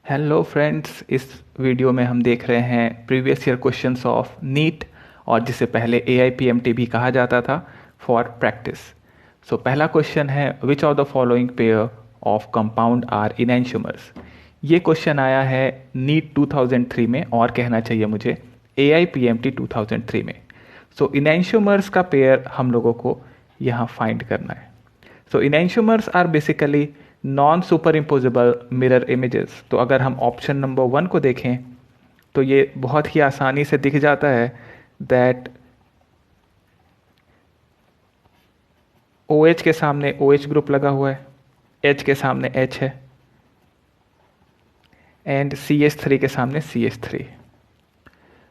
Hello friends, इस video में हम देख रहे हैं previous year questions of NEET और जिसे पहले AIPMT भी कहा जाता था फॉर प्रैक्टिस। सो पहला क्वेश्चन है which of the following pair of compound are enantiomers. ये क्वेश्चन आया है नीट 2003 में और कहना चाहिए मुझे AIPMT 2003 में। सो इनैंशियोमर्स का पेयर हम लोगों को यहाँ फाइंड करना है। So enantiomers are basically non super impossible mirror images. तो अगर हम ऑप्शन नंबर 1 को देखें तो ये बहुत ही आसानी से दिख जाता है दैट OH के सामने OH ग्रुप लगा हुआ है, H के सामने H है एंड CH3 के सामने CH3।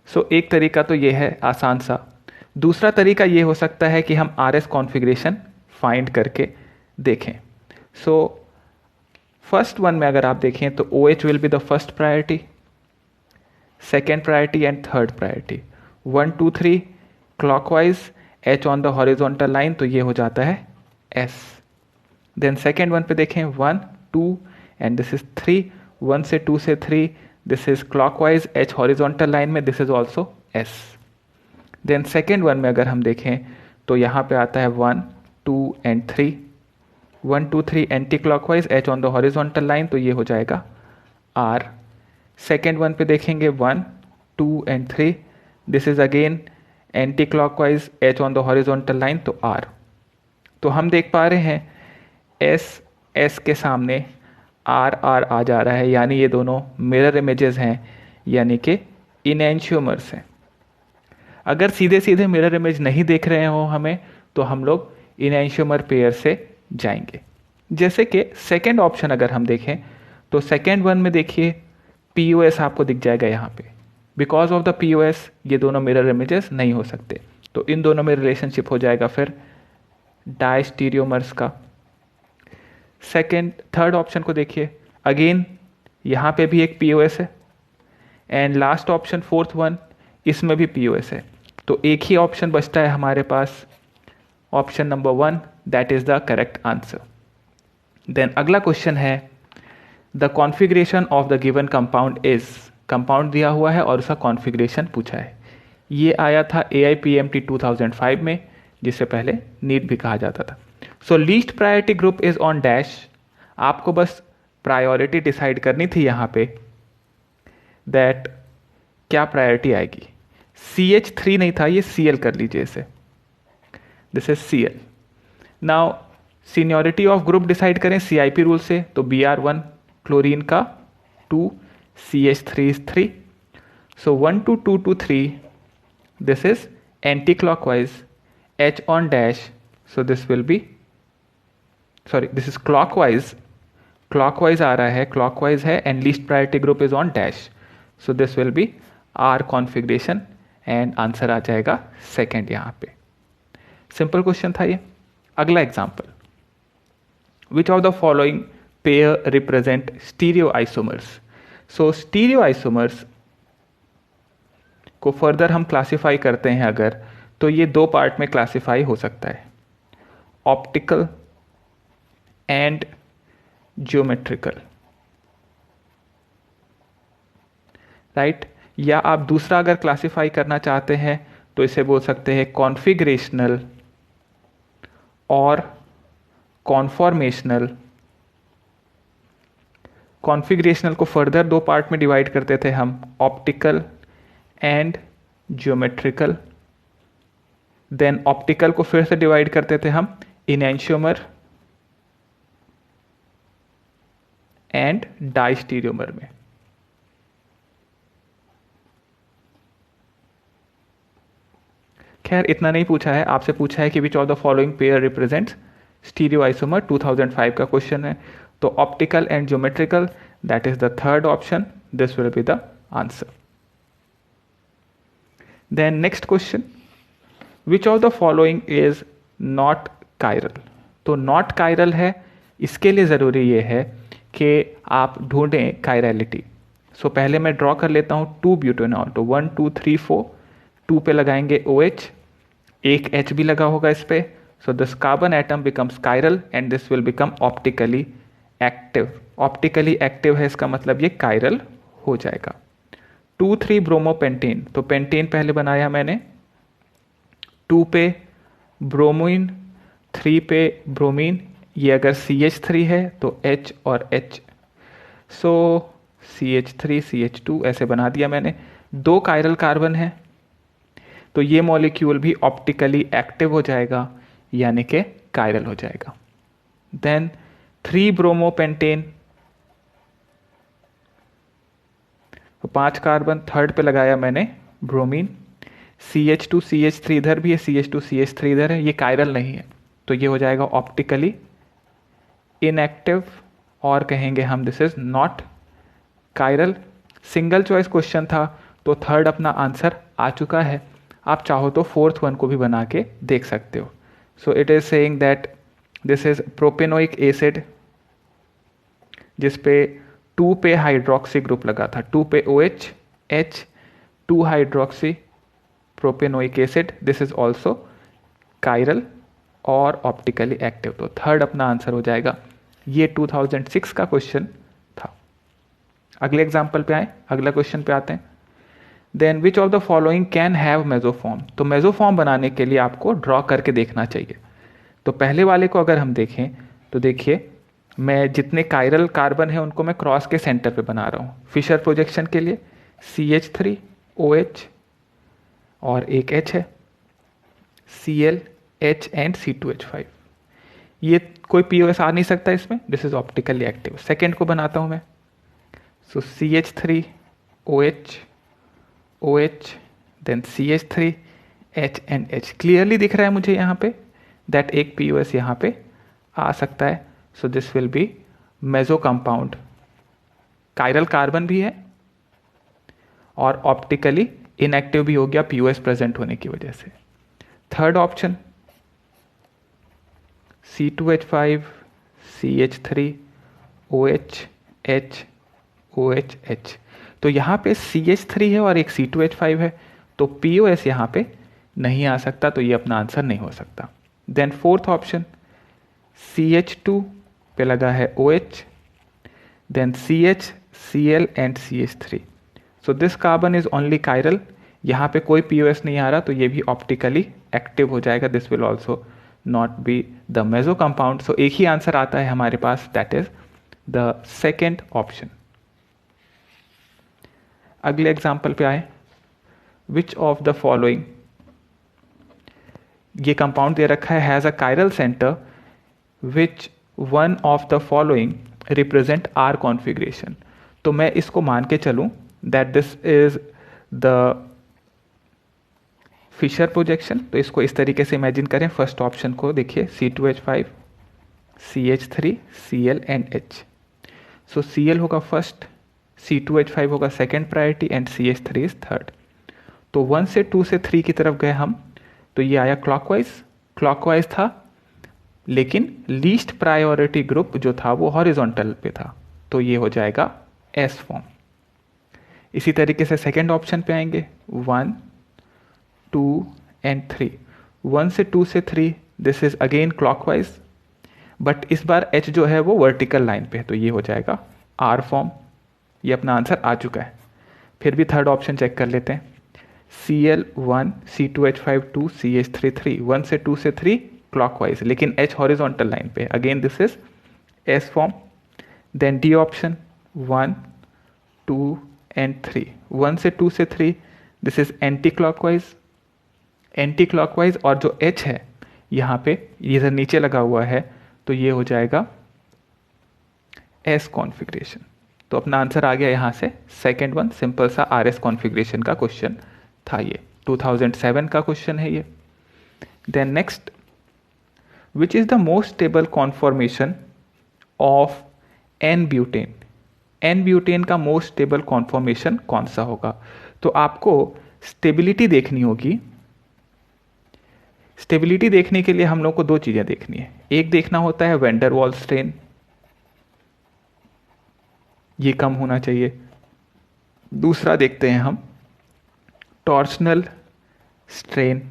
सो एक तरीका तो ये है आसान सा। दूसरा तरीका ये हो सकता है कि हम RS कॉन्फ़िगरेशन फाइंड करके देखें। सो फर्स्ट वन में अगर आप देखें तो OH will be the first priority, second priority and third priority. 1 2 3 clockwise, H on the horizontal line, तो ये हो जाता है S। देन सेकेंड वन पे देखें 1 2 एंड दिस इज 3, 1 से 2 से 3, this is clockwise, H horizontal line में, this is also S। Then second one में अगर हम देखें तो यहाँ पे आता है 1 2 and 3, 1 2 3 anti clockwise, H on the horizontal line, तो ये हो जाएगा R। सेकेंड वन पे देखेंगे 1 2 and 3, this is again anti clockwise, H on the horizontal line, तो R। तो हम देख पा रहे हैं S के सामने R आ जा रहा है, यानी ये दोनों मिरर इमेजेस हैं, यानी कि इनैंशियोमर्स हैं। अगर सीधे सीधे मिरर इमेज नहीं देख रहे हो हमें, तो हम लोग इनैंशियोमर पेयर से जाएंगे। जैसे कि सेकेंड ऑप्शन अगर हम देखें तो सेकेंड वन में देखिए POS आपको दिख जाएगा यहाँ पे। बिकॉज ऑफ द POS ये दोनों मिरर इमेजेस नहीं हो सकते, तो इन दोनों में रिलेशनशिप हो जाएगा फिर डायस्टीरियोमर्स का। थर्ड ऑप्शन को देखिए, अगेन यहाँ पे भी एक POS है and last option fourth one, इसमें भी POS है। तो एक ही ऑप्शन बचता है हमारे पास, option number 1, that is the correct answer. Then अगला क्वेश्चन है the configuration of the given compound is. Compound दिया हुआ है और उसका कॉन्फ़िगरेशन पूछा है। ये आया था AIPMT 2005 में, जिसे पहले नीट भी कहा जाता था। So least priority group is on dash. आपको बस प्रायोरिटी डिसाइड करनी थी यहाँ पे, दैट क्या प्रायोरिटी आएगी। CH3 नहीं था, ये Cl कर लीजिए इसे, this is Cl। Now seniority of group decide करें CIP रूल से, तो Br1 क्लोरीन का 2, CH3 is 3, so 1 2 2 2 3, this is anti-clockwise, H on dash, so this will be, sorry, this is clockwise आ रहा है, clockwise है and least priority group is on dash, so this will be R configuration and answer आ जाएगा second यहाँ पे। Simple question था ये। अगला example, which of the following pair represent stereo isomers. So stereo isomers को further हम classify करते हैं अगर, तो ये दो पार्ट में क्लासिफाई हो सकता है, ऑप्टिकल एंड ज्योमेट्रिकल, राइट। या आप दूसरा अगर क्लासिफाई करना चाहते हैं तो इसे बोल सकते हैं कॉन्फिगरेशनल और कॉन्फॉर्मेशनल। कॉन्फ़िगरेशनल को फर्दर दो पार्ट में डिवाइड करते थे हम, optical and geometrical. Then optical को फिर से डिवाइड करते थे हम इनैंशियोमर एंड डायस्टीरियोमर में। खैर इतना नहीं पूछा है, आपसे पूछा है कि which of the following pair represents stereo isomer, 2005 का क्वेश्चन है। तो optical and geometrical, that is the third option, this will be the answer. Then next question, which of the following is not chiral. तो not chiral है, इसके लिए ज़रूरी ये है कि आप ढूंढें कायरलिटी। सो पहले मैं ड्रॉ कर लेता हूँ 2 ब्यूटेनॉल, तो 1 2 3 4, 2 पे लगाएंगे OH, एक H भी लगा होगा इस पे, so this carbon atom becomes chiral and this will become optically active optically active है, इसका मतलब ये कायरल हो जाएगा। 2,3 ब्रोमोपेंटेन, तो पेंटेन पहले बनाया मैंने, 2 पे ब्रोमीन, 3 पे ब्रोमीन, ये अगर CH3 है तो H और H, सो CH3 CH2 ऐसे बना दिया मैंने। 2 कायरल कार्बन है तो ये मॉलिक्यूल भी ऑप्टिकली एक्टिव हो जाएगा, यानी कि कायरल हो जाएगा। देन 3 ब्रोमोपेंटेन, तो 5 कार्बन, थर्ड पे लगाया मैंने ब्रोमीन, CH2 CH3 इधर भी है, CH2 CH3 इधर है, ये कायरल नहीं है तो ये हो जाएगा ऑप्टिकली इनएक्टिव, और कहेंगे हम this is not chiral. Single choice question था तो थर्ड अपना आंसर आ चुका है। आप चाहो तो फोर्थ वन को भी बना के देख सकते हो। So it is saying that this is propanoic acid, जिसपे 2 पे हाइड्रोक्सी ग्रुप लगा था, 2 पे OH, H, 2 hydroxy propanoic acid, this is also chiral और ऑप्टिकली एक्टिव, तो थर्ड अपना आंसर हो जाएगा। ये 2006 का क्वेश्चन था। अगले एग्जाम्पल पे आए, अगला क्वेश्चन पे आते हैं। Then which of the following can have mesoform, तो मेसोफॉर्म बनाने के लिए आपको ड्रॉ करके देखना चाहिए। तो पहले वाले को अगर हम देखें तो देखिए, मैं जितने कायरल कार्बन है उनको मैं क्रॉस के सेंटर पे बना रहा हूँ। फिशर प्रोजेक्शन के लिए CH3 OH और एक H है, Cl H एंड C2H5, ये कोई POS आ नहीं सकता इसमें, this is optically active. Second को बनाता हूँ मैं, so CH3 OH OH then CH3 H and H, clearly दिख रहा है मुझे यहाँ पे दैट एक POS यहाँ पे आ सकता है। So this will B meso compound, chiral carbon भी है और ऑप्टिकली इनएक्टिव भी हो गया POS प्रेजेंट होने की वजह से। Third option C2H5 CH3 OH H OH H, तो यहाँ पे CH3 है और एक C2H5 है, तो POS यहाँ पे नहीं आ सकता, तो ये अपना आंसर नहीं हो सकता। देन फोर्थ ऑप्शन CH2 पे लगा है OH, then CH Cl and CH3, so this carbon is only chiral, यहाँ पे कोई POS नहीं आ रहा तो ये भी ऑप्टिकली एक्टिव हो जाएगा, this will also not be the meso compound. So एक ही आंसर आता है हमारे पास, that is the second option. अगले एग्जाम्पल पे आए, विच ऑफ द फॉलोइंग, ये कंपाउंड दे रखा है has a chiral centre, which one of the following represent R configuration, तो मैं इसको मान के चलूं that this is the Fischer projection, तो इसको इस तरीके से इमेजिन करें। फर्स्ट ऑप्शन को देखिए, C2H5 CH3 Cl and H, so Cl होगा फर्स्ट, C2H5 होगा second priority and CH3 is third. तो 1 से 2 से 3 की तरफ गए हम, तो ये आया क्लॉकवाइज था, लेकिन लीस्ट प्रायोरिटी ग्रुप जो था वो हॉरिजॉन्टल पे था, तो ये हो जाएगा S फॉर्म। इसी तरीके से सेकेंड ऑप्शन पे आएंगे, 1 2 एंड 3, 1 से 2 से 3 this is again clockwise, but इस बार H जो है वो वर्टिकल लाइन पे है, तो ये हो जाएगा R फॉर्म। ये अपना आंसर आ चुका है। फिर भी थर्ड ऑप्शन चेक कर लेते हैं, Cl1 C2H5 2 CH3 3, 1 से 2 से 3 क्लॉकवाइज, लेकिन H हॉरिजॉन्टल लाइन पे, again this is S form. Then D option 1 2 and 3, 1 से 2 से 3 दिस इज एंटी क्लॉकवाइज, और जो H है यहाँ पे इधर नीचे लगा हुआ है, तो ये हो जाएगा S कॉन्फ़िगरेशन। तो अपना आंसर आ गया यहाँ से सेकेंड वन, सिंपल सा RS कॉन्फ़िगरेशन का क्वेश्चन था ये, 2007 का क्वेश्चन है ये। Then next, which is the most stable conformation of N butane, N butane का मोस्ट स्टेबल कॉन्फॉर्मेशन कौन सा होगा? तो आपको स्टेबिलिटी देखनी होगी। स्टेबिलिटी देखने के लिए हम लोग को दो चीजें देखनी है, एक देखना होता है वैन डर वाल्स स्ट्रेन, ये कम होना चाहिए। दूसरा देखते हैं हम टॉर्सनल स्ट्रेन,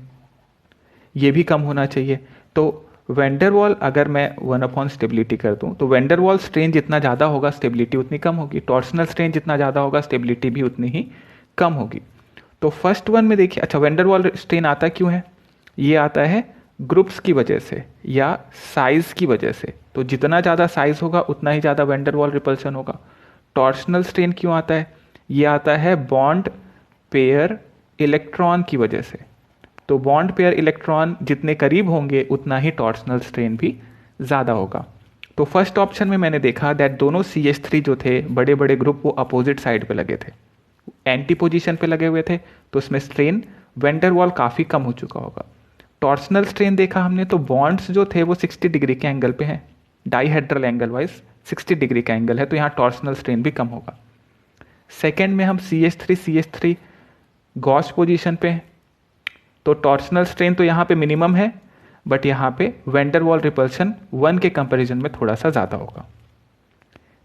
ये भी कम होना चाहिए। तो वेंडरवॉल अगर मैं 1 स्टेबिलिटी कर दूं तो वेंडरवॉल स्ट्रेन जितना ज़्यादा होगा स्टेबिलिटी उतनी कम होगी, टॉर्सनल स्ट्रेन जितना ज़्यादा होगा स्टेबिलिटी भी उतनी ही कम होगी। तो फर्स्ट वन में देखिए, अच्छा वेंडरवॉल स्ट्रेन आता क्यों है? ये आता है ग्रुप्स की वजह से या साइज की वजह से। तो जितना ज़्यादा साइज होगा उतना ही ज़्यादा वेंडरवॉल रिपल्शन होगा। टॉर्सनल स्ट्रेन क्यों आता है? ये आता है बॉन्ड पेयर इलेक्ट्रॉन की वजह से। तो बॉन्ड पेयर इलेक्ट्रॉन जितने करीब होंगे उतना ही टॉर्सनल स्ट्रेन भी ज़्यादा होगा। तो फर्स्ट ऑप्शन में मैंने देखा दैट दोनों CH3 जो थे बड़े बड़े ग्रुप वो अपोजिट साइड पे लगे थे, एंटी पोजीशन पे लगे हुए थे, तो उसमें स्ट्रेन वेंडरवॉल काफ़ी कम हो चुका होगा। टॉर्सनल स्ट्रेन देखा हमने तो बॉन्ड्स जो थे वो 60 डिग्री के एंगल पे हैं, डाईहेड्रल एंगल वाइज 60 डिग्री का एंगल है, तो यहाँ टॉर्सनल स्ट्रेन भी कम होगा। सेकेंड में हम CH3 गॉस पोजीशन पे हैं, तो टॉर्सनल स्ट्रेन तो यहाँ पे मिनिमम है, बट यहाँ पे वेंडरवॉल रिपल्शन 1 के कंपैरिजन में थोड़ा सा ज़्यादा होगा।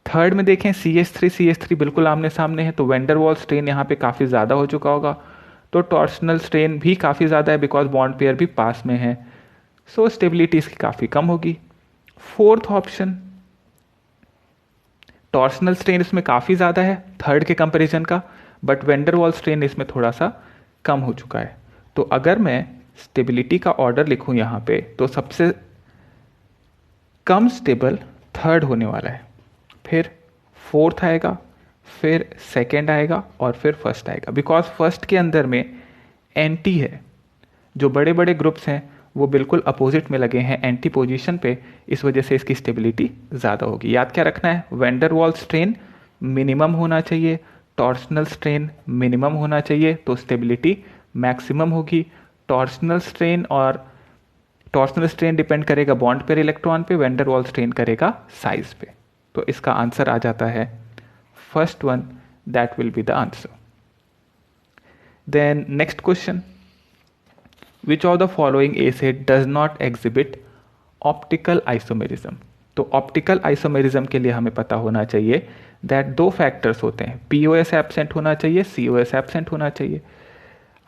थर्ड में देखें CH3 बिल्कुल आमने सामने है, तो वेंडरवॉल स्ट्रेन यहाँ पे काफ़ी ज़्यादा हो चुका होगा, तो टॉर्सनल स्ट्रेन भी काफ़ी ज़्यादा है बिकॉज बॉन्ड पेयर भी पास में है, सो स्टेबिलिटी इसकी काफ़ी कम होगी। फोर्थ ऑप्शन, टॉर्सनल स्ट्रेन इसमें काफ़ी ज़्यादा है थर्ड के कंपैरिजन का, बट वेंडरवॉल स्ट्रेन इसमें थोड़ा सा कम हो चुका है। तो अगर मैं स्टेबिलिटी का ऑर्डर लिखूं यहाँ पे तो सबसे कम स्टेबल थर्ड होने वाला है, फिर फोर्थ आएगा, फिर सेकंड आएगा और फिर फर्स्ट आएगा, बिकॉज फर्स्ट के अंदर में एंटी है, जो बड़े बड़े ग्रुप्स हैं वो बिल्कुल अपोजिट में लगे हैं एंटी पोजीशन पे, इस वजह से इसकी स्टेबिलिटी ज़्यादा होगी। याद क्या रखना है? वेंडरवॉल स्ट्रेन मिनिमम होना चाहिए, टॉर्सनल स्ट्रेन मिनिमम होना चाहिए, तो स्टेबिलिटी मैक्सिमम होगी। टॉर्सनल स्ट्रेन डिपेंड करेगा बॉन्ड पेयर इलेक्ट्रॉन पे, वेंडरवॉल स्ट्रेन करेगा साइज पे। तो इसका आंसर आ जाता है first one, that will be the answer. Then next question, which of the following acid does not exhibit optical isomerism? तो ऑप्टिकल आइसोमेरिज्म के लिए हमें पता होना चाहिए दैट 2 फैक्टर्स होते हैं, POS एब्सेंट होना चाहिए, COS एब्सेंट होना चाहिए।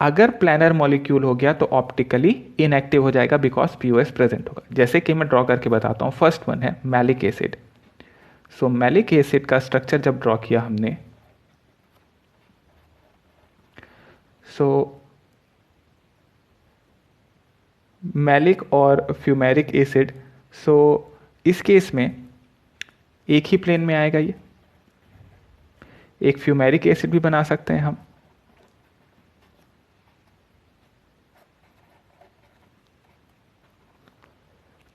अगर प्लानर मॉलिक्यूल हो गया तो ऑप्टिकली इनएक्टिव हो जाएगा बिकॉज POS प्रेजेंट होगा। जैसे कि मैं ड्रॉ करके बताता हूँ, फर्स्ट वन है मैलिक एसिड। सो मैलिक एसिड का स्ट्रक्चर जब ड्रॉ किया हमने, सो मैलिक और फ्यूमेरिक एसिड, सो इस केस में एक ही प्लेन में आएगा ये, एक फ्यूमेरिक एसिड भी बना सकते हैं हम।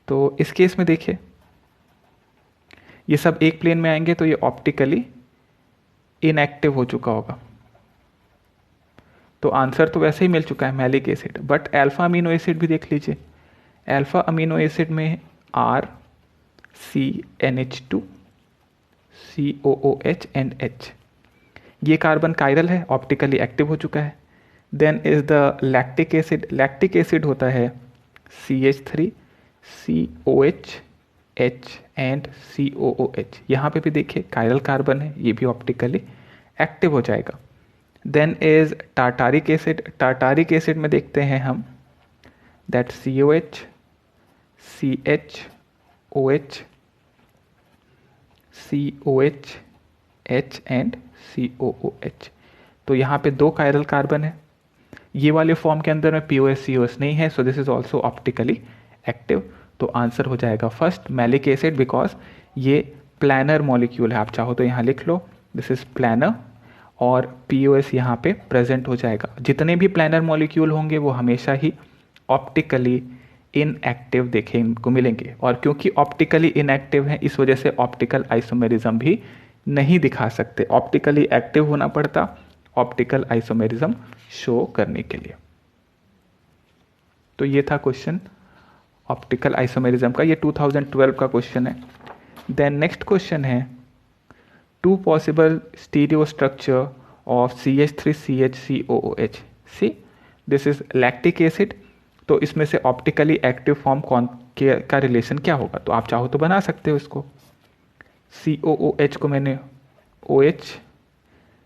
तो इस केस में देखिए ये सब एक प्लेन में आएंगे तो ये ऑप्टिकली इनएक्टिव हो चुका होगा, तो आंसर तो वैसे ही मिल चुका है malic acid. But alpha amino acid भी देख लीजिए, अल्फा अमीनो एसिड में RCNH2 COOH एंड H, ये कार्बन कायरल है, ऑप्टिकली एक्टिव हो चुका है। Then is the lactic acid, lactic acid होता है CH3 COH H and COOH, यहाँ पे भी देखिए कायरल कार्बन है, ये भी ऑप्टिकली एक्टिव हो जाएगा। Then is tartaric acid, tartaric acid में देखते हैं हम that COH CHOH COH H and COOH, तो यहाँ पे 2 कायरल कार्बन है, ये वाले फॉर्म के अंदर में POS COS नहीं है, so this is also optically active. तो आंसर हो जाएगा फर्स्ट मैलिक एसिड, बिकॉज ये प्लानर मॉलिक्यूल है, आप चाहो तो यहाँ लिख लो दिस इज प्लानर, और POS यहाँ पे प्रेजेंट हो जाएगा। जितने भी प्लानर मॉलिक्यूल होंगे वो हमेशा ही ऑप्टिकली इनएक्टिव देखने को मिलेंगे, और क्योंकि ऑप्टिकली इनएक्टिव हैं इस वजह से ऑप्टिकल आइसोमेरिज्म भी नहीं दिखा सकते, ऑप्टिकली एक्टिव होना पड़ता ऑप्टिकल आइसोमेरिज्म शो करने के लिए। तो ये था क्वेश्चन ऑप्टिकल आइसोमेरिज्म का, ये 2012 का क्वेश्चन है। देन नेक्स्ट क्वेश्चन है 2 possible stereo structure of CH3CHCOOH। See this is lactic acid, तो इसमें से ऑप्टिकली एक्टिव फॉर्म कौन का रिलेशन क्या होगा? तो आप चाहो तो बना सकते हो इसको, COOH को मैंने OH,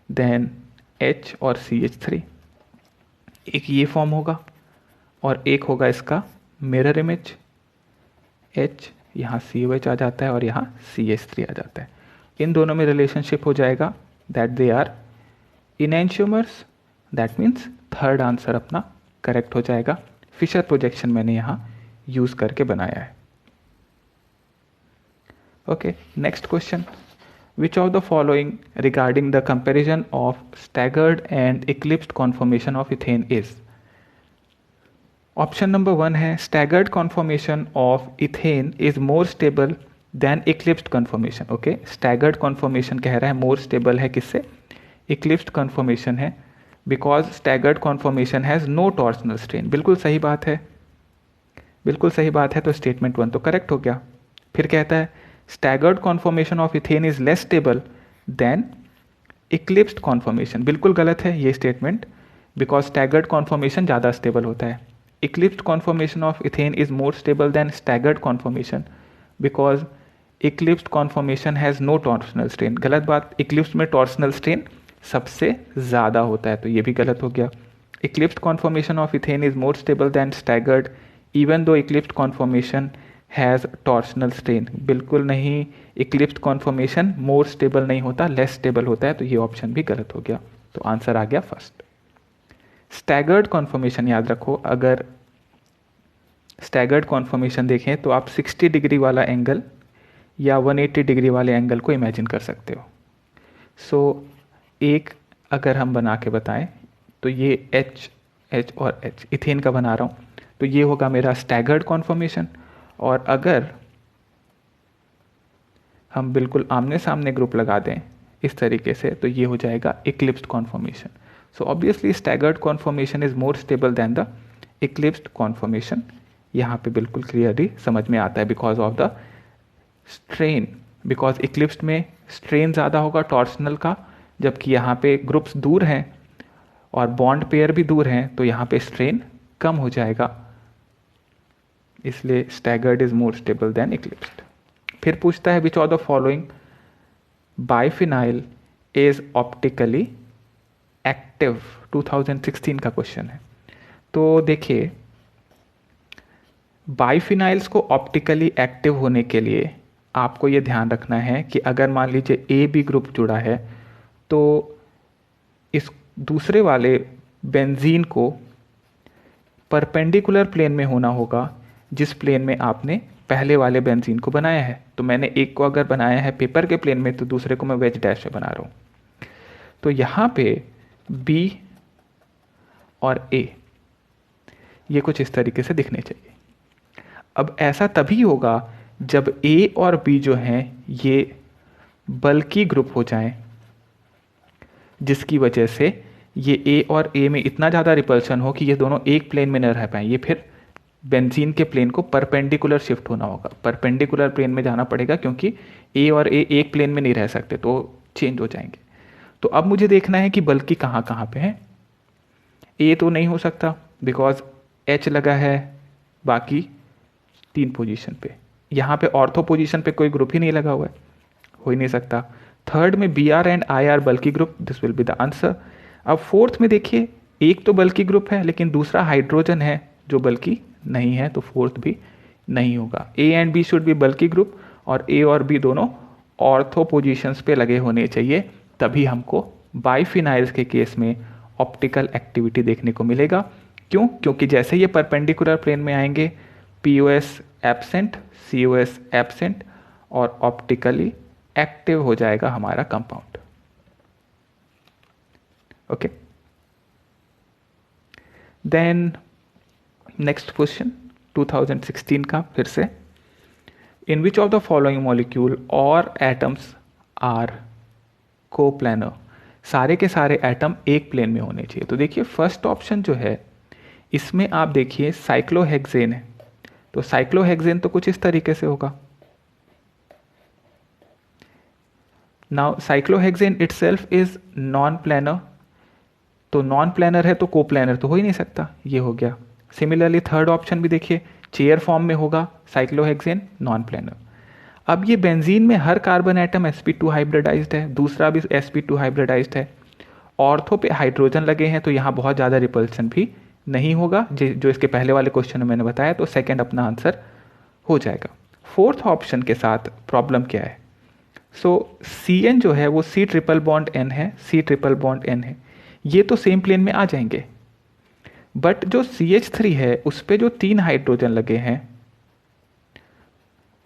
देन H और CH3, एक ये फॉर्म होगा और एक होगा इसका मिरर इमेज, H, यहाँ COH आ जाता है और यहाँ CH3 आ जाता है। इन दोनों में रिलेशनशिप हो जाएगा that they are enantiomers. That means third answer अपना करेक्ट हो जाएगा। फिशर प्रोजेक्शन मैंने यहाँ यूज़ करके बनाया है। Okay, next question, which of the following regarding the comparison of staggered and eclipsed conformation of ethane is? Option number 1 है staggered conformation of ethane is more stable than eclipsed conformation। Okay, staggered conformation कह रहा है more stable है किससे? eclipsed conformation है, because staggered conformation has no torsional strain। बिल्कुल सही बात है, बिल्कुल सही बात है, तो स्टेटमेंट 1 तो करेक्ट हो गया। फिर कहता है staggered conformation of ethane is less stable than eclipsed conformation। बिल्कुल गलत है ये स्टेटमेंट, because staggered conformation ज़्यादा स्टेबल होता है। eclipsed conformation of ethane is more stable than staggered conformation because eclipsed conformation has no torsional strain। गलत बात, eclipsed में torsional strain सबसे ज़्यादा होता है, तो ये भी गलत हो गया। eclipsed conformation of ethane is more stable than staggered even though eclipsed conformation has torsional strain. बिल्कुल नहीं, इक्लिप्स्ड कॉन्फॉर्मेशन मोर स्टेबल नहीं होता, लेस स्टेबल होता है, तो ये ऑप्शन भी गलत हो गया। तो आंसर आ गया फर्स्ट। स्टैगर्ड कॉन्फॉर्मेशन याद रखो, अगर स्टैगर्ड कॉन्फॉर्मेशन देखें तो आप 60 डिग्री वाला एंगल या 180 डिग्री वाले एंगल को इमेजिन कर सकते हो। सो एक अगर हम बना के बताएं तो ये H और H इथेन का बना रहा हूँ, तो ये होगा मेरा स्टैगर्ड कॉन्फॉर्मेशन। और अगर हम बिल्कुल आमने सामने ग्रुप लगा दें इस तरीके से, तो ये हो जाएगा eclipsed conformation. So obviously staggered conformation is more stable then the eclipsed conformation. यहाँ पे बिल्कुल क्लियरली समझ में आता है because of the strain, because eclipsed में स्ट्रेन ज़्यादा होगा टॉर्शनल का, जबकि यहाँ पे ग्रुप्स दूर हैं और बॉन्ड पेयर भी दूर हैं, तो यहाँ पे स्ट्रेन कम हो जाएगा, इसलिए staggered is more stable then eclipsed. फिर पूछता है which of the following biphenyl is optically active. 2016 का क्वेश्चन है। तो देखिए, बाइफिनाइल्स को ऑप्टिकली एक्टिव होने के लिए आपको ये ध्यान रखना है कि अगर मान लीजिए ए बी ग्रुप जुड़ा है तो इस दूसरे वाले बेंजीन को परपेंडिकुलर प्लेन में होना होगा जिस प्लेन में आपने पहले वाले बेंजीन को बनाया है। तो मैंने एक को अगर बनाया है पेपर के प्लेन में तो दूसरे को मैं वेज डैश में बना रहा हूँ। तो यहाँ पे बी और ए ये कुछ इस तरीके से दिखने चाहिए। अब ऐसा तभी होगा जब ए और बी जो हैं ये बल्की ग्रुप हो जाएं, जिसकी वजह से ये ए और ए में इतना ज़्यादा रिपल्शन हो कि ये दोनों एक प्लेन में न रह पाएँ। ये फिर बेंजीन के प्लेन को परपेंडिकुलर शिफ्ट होना होगा, परपेंडिकुलर प्लेन में जाना पड़ेगा, क्योंकि ए और ए एक प्लेन में नहीं रह सकते, तो चेंज हो जाएंगे। तो अब मुझे देखना है कि बल्कि कहाँ कहाँ पे है। ए तो नहीं हो सकता बिकॉज एच लगा है बाकी 3 पोजीशन पे, यहाँ पे ऑर्थो पोजीशन पे कोई ग्रुप ही नहीं लगा हुआ है, हो ही नहीं सकता। थर्ड में B R and I are बल्कि group, this will be the answer. अब फोर्थ में देखिए, एक तो बल्कि ग्रुप है लेकिन दूसरा हाइड्रोजन है जो बल्कि नहीं है, तो फोर्थ भी नहीं होगा। A and B should be बल्कि ग्रुप और ए और बी दोनों ऑर्थो पोजीशंस पे लगे होने चाहिए, तभी हमको बाइफिनाइल्स के केस में ऑप्टिकल एक्टिविटी देखने को मिलेगा। क्यों? क्योंकि जैसे ये परपेंडिकुलर प्लेन में आएंगे, पीओएस एब्सेंट, सीओएस एब्सेंट और ऑप्टिकली एक्टिव हो जाएगा हमारा compound. Okay, then next question 2016 का फिर से, in which of the following molecule और एटम्स आर कोप्लेनर। सारे के सारे एटम एक प्लेन में होने चाहिए। तो देखिए फर्स्ट ऑप्शन जो है इसमें आप देखिए साइक्लोहेक्सेन है, तो साइक्लोहेक्सेन तो कुछ इस तरीके से होगा। Now cyclohexane itself is non planar, तो नॉन प्लेनर है तो कोप्लेनर तो हो ही नहीं सकता, ये हो गया। सिमिलरली थर्ड ऑप्शन भी देखिए चेयर फॉर्म में होगा साइक्लोहेक्सेन, नॉन प्लेनर। अब ये बेंजीन में हर कार्बन एटम sp2 हाइब्रिडाइज्ड है, दूसरा भी sp2 हाइब्रिडाइज्ड है, ऑर्थो पे हाइड्रोजन लगे हैं, तो यहाँ बहुत ज़्यादा रिपल्सन भी नहीं होगा, जो इसके पहले वाले क्वेश्चन में मैंने बताया, तो सेकंड अपना आंसर हो जाएगा। फोर्थ ऑप्शन के साथ प्रॉब्लम क्या है? सो CN जो है वो C ट्रिपल बॉन्ड N है, C ट्रिपल बॉन्ड N है, ये तो सेम प्लेन में आ जाएंगे, बट जो CH3 है उस पे जो 3 हाइड्रोजन लगे हैं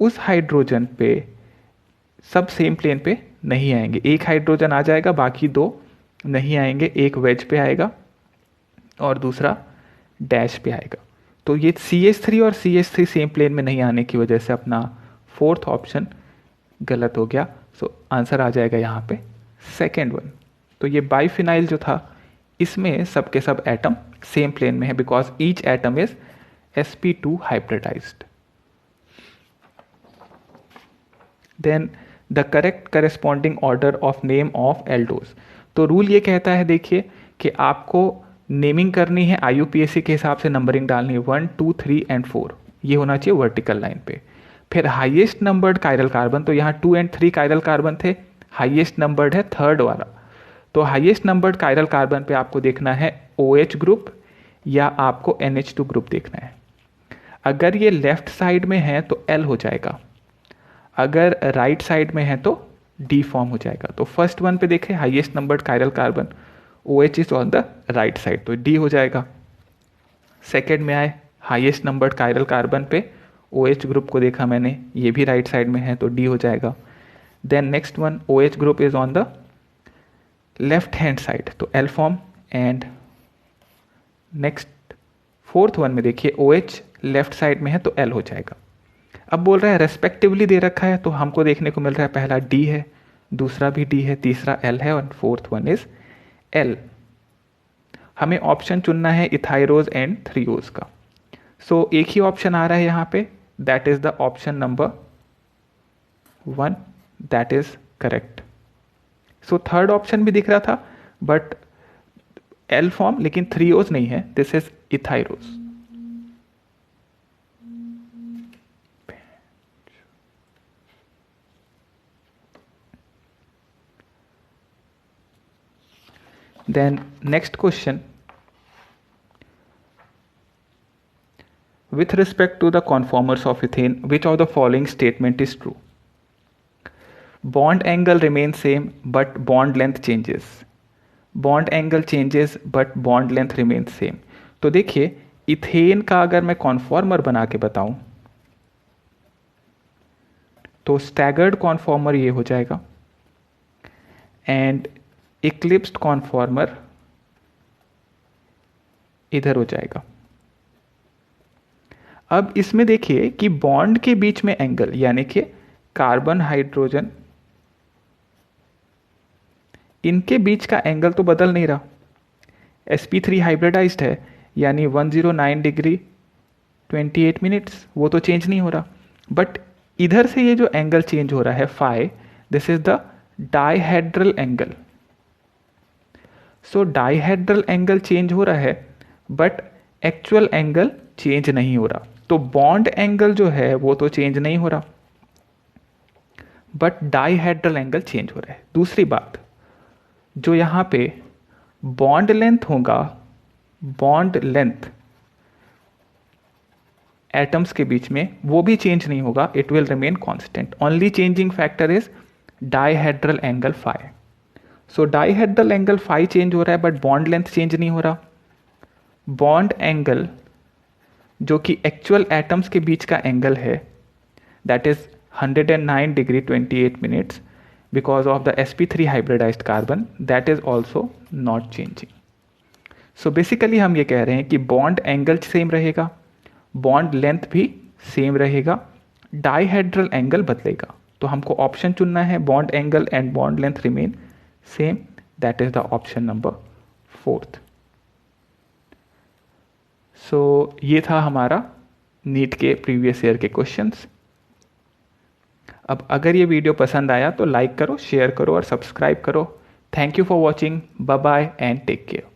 उस हाइड्रोजन पे सब सेम प्लेन पे नहीं आएंगे। एक हाइड्रोजन आ जाएगा, बाकी 2 नहीं आएंगे, एक वेज पे आएगा और दूसरा डैश पे आएगा। तो ये CH3 और CH3 सेम प्लेन में नहीं आने की वजह से अपना फोर्थ ऑप्शन गलत हो गया। सो आंसर आ जाएगा यहाँ पे सेकेंड वन। तो ये बाइफिनाइल जो था इसमें सबके सब एटम सेम प्लेन में है because each atom is sp2 hybridized. Then the correct corresponding order of name of aldose. तो रूल ये कहता है, देखिए, कि आपको नेमिंग करनी है IUPAC के हिसाब से, नंबरिंग डालनी है 1 2 3 एंड 4, ये होना चाहिए वर्टिकल लाइन पे। फिर हाईएस्ट नंबर्ड कायरल कार्बन, तो यहाँ 2 एंड 3 कायरल कार्बन थे, हाईएस्ट नंबर्ड है थर्ड वाला, तो हाईएस्ट नंबर्ड कायरल कार्बन पे आपको देखना है OH ग्रुप या आपको NH2 ग्रुप देखना है। अगर ये लेफ्ट साइड में है तो L हो जाएगा, अगर राइट साइड में है तो D फॉर्म हो जाएगा। तो फर्स्ट वन पे देखें highest numbered chiral carbon, OH is on the right side, तो D हो जाएगा। सेकेंड में आए हाईएस्ट नंबर्ड कायरल कार्बन पे OH ग्रुप को देखा मैंने, ये भी राइट साइड में है तो D हो जाएगा। Then next one OH group is on the left hand side, तो L फॉर्म। एंड नेक्स्ट फोर्थ वन में देखिए OH लेफ्ट साइड में है तो L हो जाएगा। अब बोल रहा है रेस्पेक्टिवली दे रखा है, तो हमको देखने को मिल रहा है पहला D है, दूसरा भी D है, तीसरा L है और फोर्थ वन इज L। हमें ऑप्शन चुनना है इथाइरोज एंड थ्रियोज का। सो एक ही ऑप्शन आ रहा है यहाँ पे, that is the option number 1, that is correct. So third option भी दिख रहा था बट L फॉर्म, लेकिन थ्रियोज नहीं है, this is erythrose. Then next question, with respect to the conformers of ethane, which of the following statement is true? Bond angle remains same but bond length changes. Bond angle changes but bond length remains same. तो देखिए ethane का अगर मैं conformer बना के बताऊं तो staggered conformer ये हो जाएगा एंड इक्लिप्स्ड कॉन्फॉर्मर इधर हो जाएगा। अब इसमें देखिए कि बॉन्ड के बीच में एंगल, यानी कि कार्बन हाइड्रोजन, इनके बीच का एंगल तो बदल नहीं रहा, sp3 हाइब्रिडाइज्ड है यानी 109 डिग्री 28 मिनट्स, वो तो चेंज नहीं हो रहा। बट इधर से ये जो एंगल चेंज हो रहा है phi, this is the dihedral angle. So dihedral angle change हो रहा है बट एक्चुअल एंगल चेंज नहीं हो रहा। तो बॉन्ड एंगल जो है वो तो चेंज नहीं हो रहा बट डाइहेड्रल एंगल चेंज हो रहा है। दूसरी बात, जो यहाँ पे बॉन्ड लेंथ होगा, बॉन्ड लेंथ एटम्स के बीच में, वो भी चेंज नहीं होगा, it will remain constant. Only changing factor is dihedral angle phi. So dihedral angle phi change हो रहा है बट बॉन्ड लेंथ चेंज नहीं हो रहा। बॉन्ड एंगल जो कि एक्चुअल एटम्स के बीच का एंगल है, that is 109 degree 28 minutes because of the sp3 hybridised carbon, that is also not changing. So basically हम ये कह रहे हैं कि बॉन्ड एंगल सेम रहेगा, बॉन्ड लेंथ भी सेम रहेगा, डाइहेड्रल एंगल बदलेगा। तो हमको ऑप्शन चुनना है bond angle and bond length remain same, that is the option number 4th। सो ये था हमारा नीट के प्रीवियस ईयर के क्वेश्चंस। अब अगर ये वीडियो पसंद आया तो लाइक करो, शेयर करो और सब्सक्राइब करो। Thank you for watching, bye bye and take care.